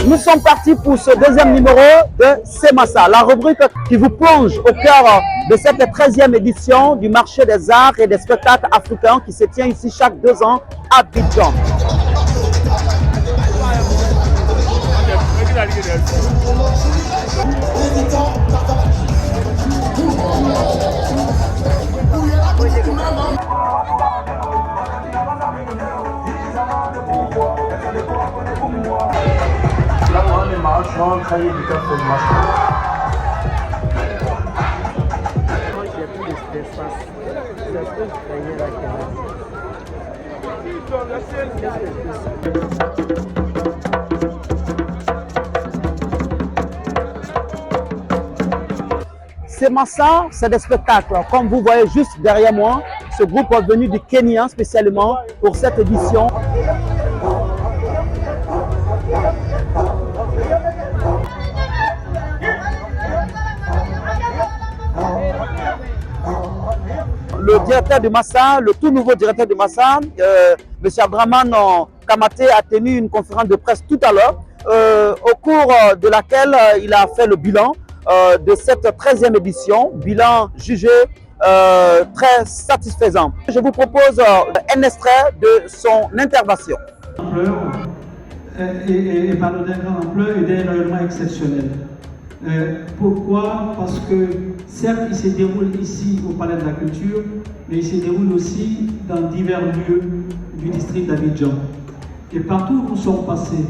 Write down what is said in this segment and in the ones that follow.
Nous sommes partis pour ce deuxième numéro de C'est Massa, la rubrique qui vous plonge au cœur de cette 13e édition du marché des arts et des spectacles africains qui se tient ici chaque 2 ans à Abidjan. C'est Massa, c'est des spectacles. Comme vous voyez juste derrière moi, ce groupe est venu du Kenya spécialement pour cette édition. Le directeur de Massa, le tout nouveau directeur de Massa, M. Abdraman Kamate, a tenu une conférence de presse tout à l'heure, au cours de laquelle il a fait le bilan de cette 13e édition, bilan jugé très satisfaisant. Je vous propose un extrait de son intervention. Et par le grand ampleur et d'un rayonnement exceptionnel. Pourquoi? Parce que certes, il se déroule ici au Palais de la Culture, mais il se déroule aussi dans divers lieux du district d'Abidjan. Et partout où nous sommes passés,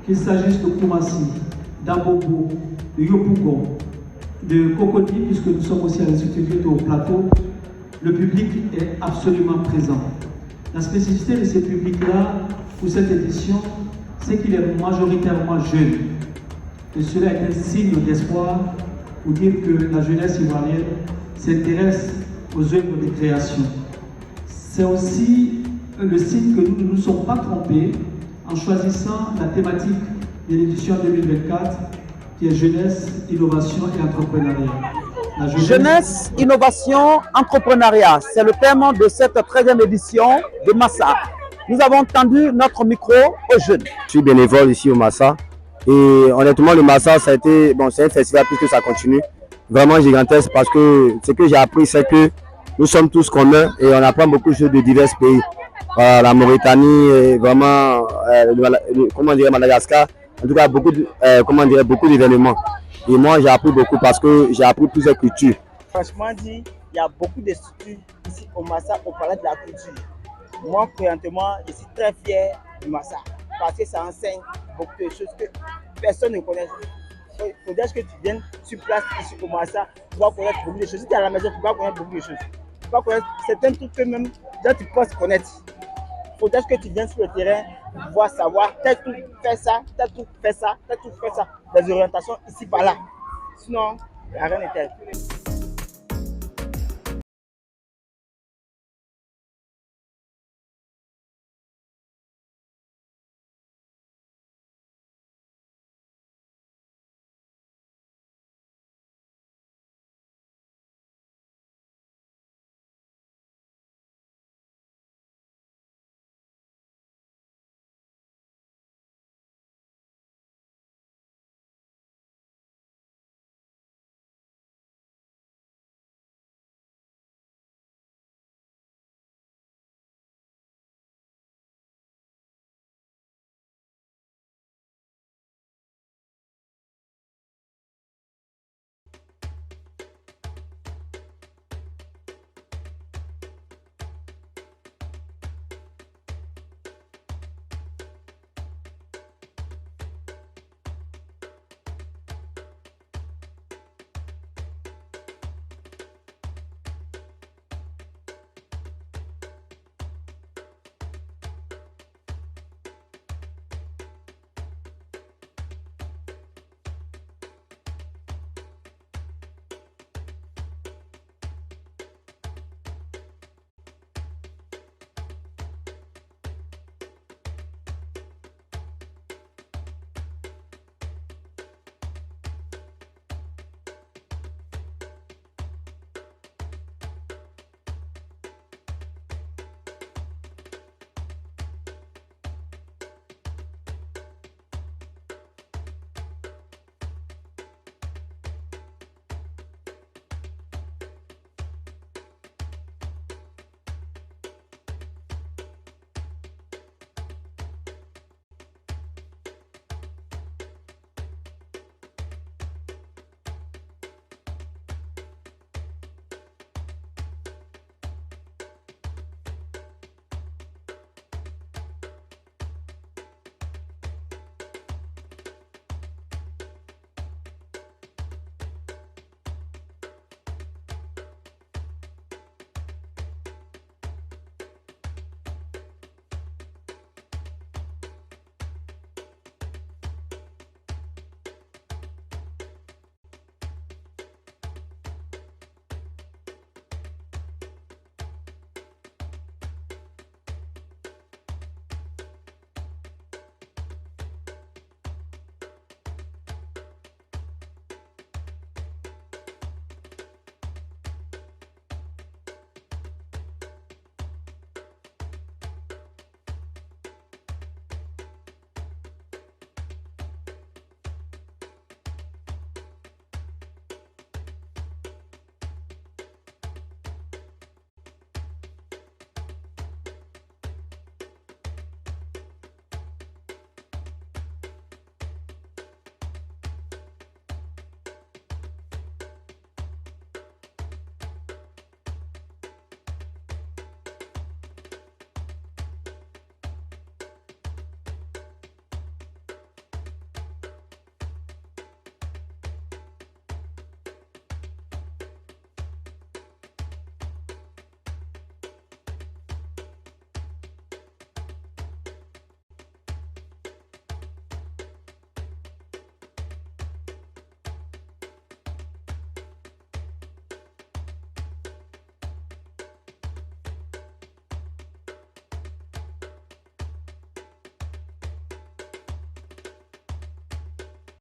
qu'il s'agisse de Koumassi, d'Abobo, de Yopougon, de Cocody, puisque nous sommes aussi à l'Institut au plateau, le public est absolument présent. La spécificité de ce public-là, pour cette édition, c'est qu'il est majoritairement jeune. Et cela est un signe d'espoir pour dire que la jeunesse ivoirienne s'intéresse aux œuvres de création. C'est aussi le signe que nous ne nous sommes pas trompés en choisissant la thématique de l'édition 2024 qui est jeunesse, innovation et entrepreneuriat. Jeunesse, innovation, entrepreneuriat, c'est le thème de cette 13e édition de Massa. Nous avons tendu notre micro aux jeunes. Je suis bénévole ici au Massa. Et honnêtement, le Massa, ça a été, bon, c'est un festival puisque ça continue, vraiment gigantesque parce que ce que j'ai appris, c'est que nous sommes tous communs et on apprend beaucoup de choses de divers pays. La Mauritanie, et vraiment, comment dire, Madagascar, en tout cas, beaucoup d'événements. Et moi, j'ai appris beaucoup parce que j'ai appris plusieurs cultures. Franchement dit, il y a beaucoup de structures ici au Massa, au Palais de la Culture. Moi, présentement, je suis très fier du Massa parce que ça enseigne beaucoup de choses que personne ne connaît. Il faudrait que tu viennes sur place ici au Massa, tu vas connaître beaucoup de choses. Si tu es à la maison, tu vas connaître beaucoup de choses. Tu vas connaître certains trucs que même déjà tu penses connaître. Il faudrait que tu viennes sur le terrain pour pouvoir savoir tel truc fait ça, tel truc fait ça, tel truc fait ça. Des orientations ici par là. Sinon, il n'y a rien de tel.